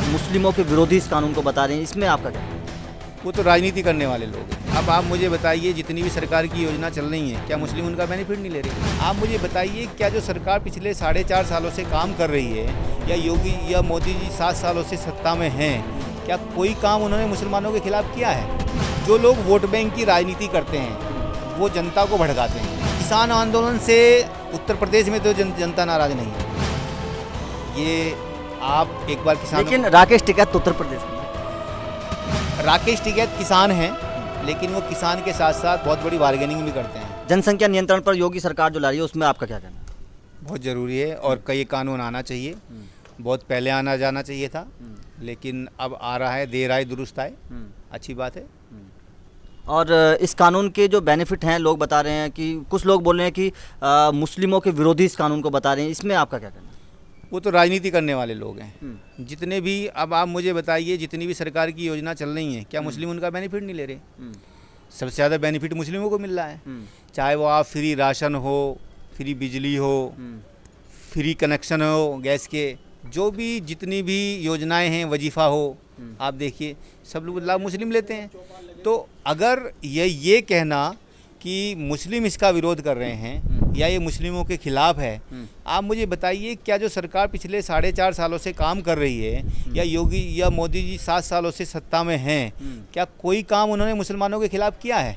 मुस्लिमों के विरोधी इस कानून को बता रहे हैं, इसमें आपका क्या? वो तो राजनीति करने वाले लोग हैं। अब आप मुझे बताइए, जितनी भी सरकार की योजना चल रही है, क्या मुस्लिम उनका बेनिफिट नहीं ले रहे? आप मुझे बताइए, क्या जो सरकार पिछले 4.5 सालों से काम कर रही है, या योगी या मोदी जी 7 सालों से सत्ता में हैं, क्या कोई काम उन्होंने मुसलमानों के खिलाफ किया है? जो लोग वोट बैंक की राजनीति करते हैं, वो जनता को भड़काते हैं। किसान आंदोलन से उत्तर प्रदेश में तो जनता नाराज नहीं है। ये आप एक बार किसान, लेकिन राकेश टिकैत तो उत्तर प्रदेश में, राकेश टिकैत किसान हैं, लेकिन वो किसान के साथ साथ बहुत बड़ी बार्गेनिंग भी करते हैं। जनसंख्या नियंत्रण पर योगी सरकार जो ला रही है, उसमें आपका क्या कहना है? बहुत ज़रूरी है और कई कानून आना चाहिए, बहुत पहले आना जाना चाहिए था, लेकिन अब आ रहा है, देर आए दुरुस्त आए, अच्छी बात है। और इस कानून के जो बेनिफिट हैं, लोग बता रहे हैं कि कुछ लोग बोल रहे हैं कि मुस्लिमों के विरोधी इस कानून को बता रहे हैं, इसमें आपका क्या कहना है? वो तो राजनीति करने वाले लोग हैं। जितने भी, अब आप मुझे बताइए, जितनी भी सरकार की योजना चल रही है, क्या मुस्लिम उनका बेनिफिट नहीं ले रहे? सबसे ज़्यादा बेनिफिट मुस्लिमों को मिल रहा है। चाहे वो आप फ्री राशन हो, फ्री बिजली हो, फ्री कनेक्शन हो गैस के, जो भी जितनी भी योजनाएं हैं, वजीफ़ा हो, आप देखिए सब लोग लाभ मुस्लिम लेते हैं। तो अगर ये कहना कि मुस्लिम इसका विरोध कर रहे हैं या ये मुस्लिमों के खिलाफ है, आप मुझे बताइए, क्या जो सरकार पिछले 4.5 सालों से काम कर रही है, या योगी या मोदी जी 7 सालों से सत्ता में हैं, क्या कोई काम उन्होंने मुसलमानों के खिलाफ किया है?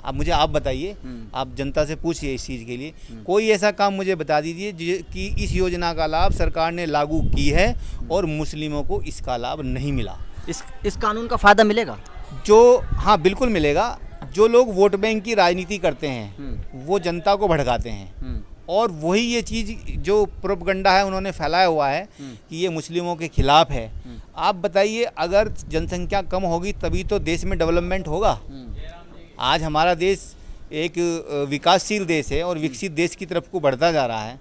आप बताइए, आप जनता से पूछिए इस चीज़ के लिए, कोई ऐसा काम मुझे बता दीजिए कि इस योजना का लाभ सरकार ने लागू की है और मुस्लिमों को इसका लाभ नहीं मिला। इस कानून का फ़ायदा मिलेगा? हाँ, बिल्कुल मिलेगा। जो लोग वोट बैंक की राजनीति करते हैं, वो जनता को भड़काते हैं, और वही ये चीज़ जो प्रोपगंडा है उन्होंने फैलाया हुआ है कि ये मुस्लिमों के खिलाफ है। आप बताइए, अगर जनसंख्या कम होगी तभी तो देश में डेवलपमेंट होगा। आज हमारा देश एक विकासशील देश है और विकसित देश की तरफ को बढ़ता जा रहा है।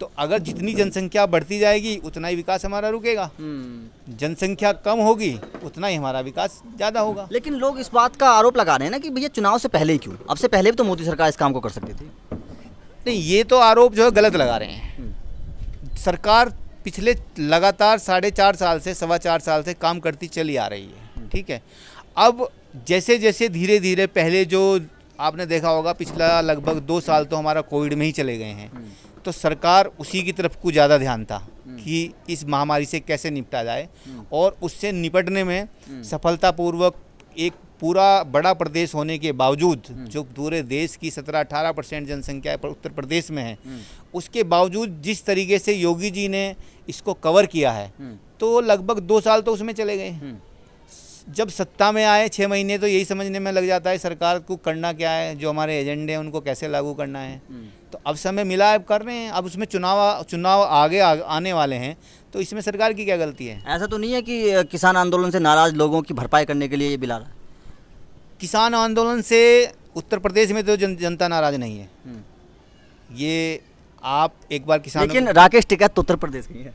तो अगर जितनी जनसंख्या बढ़ती जाएगी, उतना ही विकास हमारा रुकेगा। जनसंख्या कम होगी, उतना ही हमारा विकास ज़्यादा होगा। लेकिन लोग इस बात का आरोप लगा रहे हैं ना कि भैया चुनाव से पहले ही क्यों? अब से पहले भी तो मोदी सरकार इस काम को कर सकती थी। नहीं, ये तो आरोप जो है गलत लगा रहे हैं। सरकार पिछले लगातार 4.5 साल से 4.25 साल से काम करती चली आ रही है, ठीक है। अब जैसे जैसे धीरे धीरे, पहले जो आपने देखा होगा, पिछला लगभग 2 साल तो हमारा कोविड में ही चले गए हैं, तो सरकार उसी की तरफ को ज़्यादा ध्यान था कि इस महामारी से कैसे निपटा जाए, और उससे निपटने में सफलतापूर्वक, एक पूरा बड़ा प्रदेश होने के बावजूद, जो पूरे देश की 17-18% जनसंख्या उत्तर प्रदेश में है, उसके बावजूद जिस तरीके से योगी जी ने इसको कवर किया है, तो लगभग 2 साल तो उसमें चले गए। जब सत्ता में आए 6 महीने तो यही समझने में लग जाता है सरकार को करना क्या है, जो हमारे एजेंडे हैं उनको कैसे लागू करना है। तो अब समय मिला, अब कर रहे हैं। अब उसमें चुनाव आगे आने वाले हैं, तो इसमें सरकार की क्या गलती है? ऐसा तो नहीं है कि किसान आंदोलन से नाराज लोगों की भरपाई करने के लिए ये बिल आ रहा है? किसान आंदोलन से उत्तर प्रदेश में तो जनता नाराज नहीं है। ये आप एक बार किसान, लेकिन राकेश टिकैत तो उत्तर प्रदेश की है।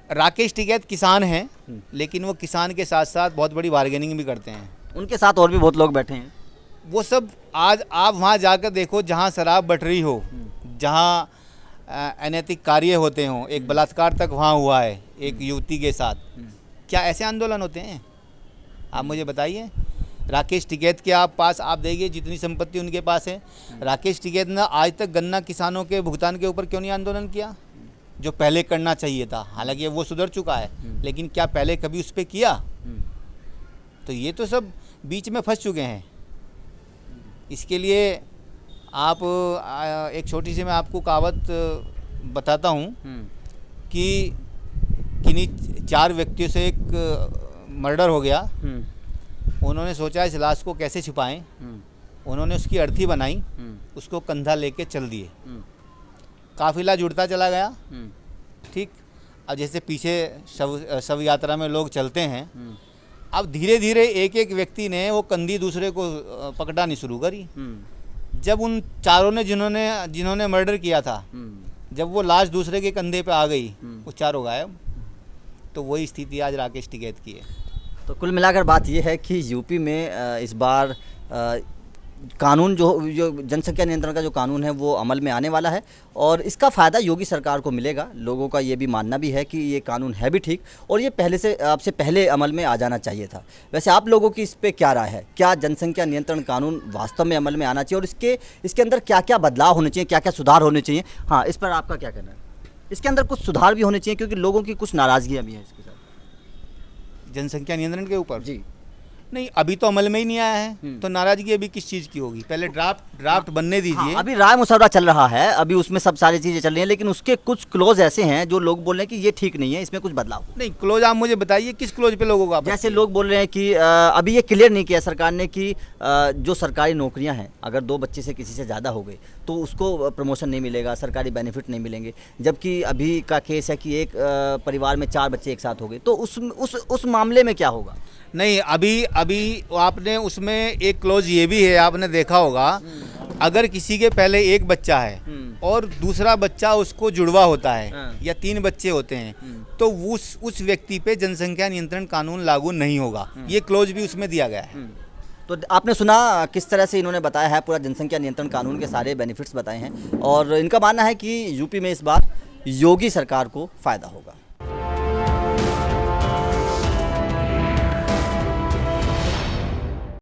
राकेश टिकैत किसान हैं, लेकिन वो किसान के साथ साथ बहुत बड़ी बार्गेनिंग भी करते हैं। उनके साथ और भी बहुत लोग बैठे हैं। वो सब, आज आप वहाँ जाकर देखो, जहाँ शराब बट रही हो, जहाँ अनैतिक कार्य होते हों, एक बलात्कार तक वहाँ हुआ है एक युवती के साथ, क्या ऐसे आंदोलन होते हैं? आप मुझे बताइए। राकेश टिकैत के पास आप देखिए, जितनी संपत्ति उनके पास है, राकेश टिकैत ने आज तक गन्ना किसानों के भुगतान के ऊपर क्यों नहीं आंदोलन किया, जो पहले करना चाहिए था? हालांकि वो सुधर चुका है, लेकिन क्या पहले कभी उस पर किया? तो ये तो सब बीच में फंस चुके हैं। इसके लिए आप एक छोटी सी मैं आपको कहावत बताता हूँ कि किन्हीं 4 व्यक्तियों से एक मर्डर हो गया। उन्होंने सोचा इस लाश को कैसे छिपाएं, उन्होंने उसकी अर्थी बनाई, उसको कंधा लेके चल दिए। काफिला जुड़ता चला गया, ठीक। अब जैसे पीछे शव यात्रा में लोग चलते हैं, अब धीरे धीरे एक एक व्यक्ति ने वो कंधी दूसरे को पकड़ानी शुरू करी। जब उन चारों ने जिन्होंने मर्डर किया था, जब वो लाश दूसरे के कंधे पे आ गई, वो चारों गायब। तो वही स्थिति आज राकेश टिकैत की है। तो कुल मिलाकर बात यह है कि यूपी में इस बार कानून जो जनसंख्या नियंत्रण का जो कानून है वो अमल में आने वाला है और इसका फ़ायदा योगी सरकार को मिलेगा। लोगों का ये भी मानना भी है कि ये कानून है भी ठीक और ये पहले से आपसे पहले अमल में आ जाना चाहिए था। वैसे आप लोगों की इस पे क्या राय है? क्या जनसंख्या नियंत्रण कानून वास्तव में अमल में आना चाहिए और इसके अंदर क्या क्या बदलाव होने चाहिए, क्या क्या सुधार होने चाहिए? हाँ, इस पर आपका क्या कहना है? इसके अंदर कुछ सुधार भी होने चाहिए क्योंकि लोगों की कुछ नाराज़गियाँ भी हैं इसके साथ। जनसंख्या नियंत्रण के ऊपर जी। नहीं, अभी तो अमल में ही नहीं आया है, तो नाराजगी अभी किस चीज़ की होगी? पहले ड्राफ्ट बनने दीजिए। हाँ, अभी राय मुशर्रा चल रहा है, अभी उसमें सब सारी चीज़ें चल रही हैं, लेकिन उसके कुछ क्लोज ऐसे हैं जो लोग बोल रहे हैं कि ये ठीक नहीं है, इसमें कुछ बदलाव हो। नहीं, क्लोज आप मुझे बताइए, किस क्लोज पे लोगों का आपत्ति जैसे है? लोग बोल रहे हैं कि अभी ये क्लियर नहीं किया सरकार ने कि जो सरकारी नौकरियां हैं, अगर 2 बच्चे से किसी से ज़्यादा हो गए तो उसको प्रमोशन नहीं मिलेगा, सरकारी बेनिफिट नहीं मिलेंगे। जबकि अभी का केस है कि एक परिवार में 4 बच्चे एक साथ हो गए तो उस मामले में क्या होगा? नहीं, अभी आपने उसमें एक क्लोज ये भी है, आपने देखा होगा, अगर किसी के पहले एक बच्चा है और दूसरा बच्चा उसको जुड़वा होता है या 3 बच्चे होते हैं तो उस व्यक्ति पे जनसंख्या नियंत्रण कानून लागू नहीं होगा। ये क्लोज भी उसमें दिया गया है। तो आपने सुना किस तरह से इन्होंने बताया है, पूरा जनसंख्या नियंत्रण कानून के सारे बेनिफिट्स बताए हैं और इनका मानना है कि यूपी में इस बार योगी सरकार को फ़ायदा होगा।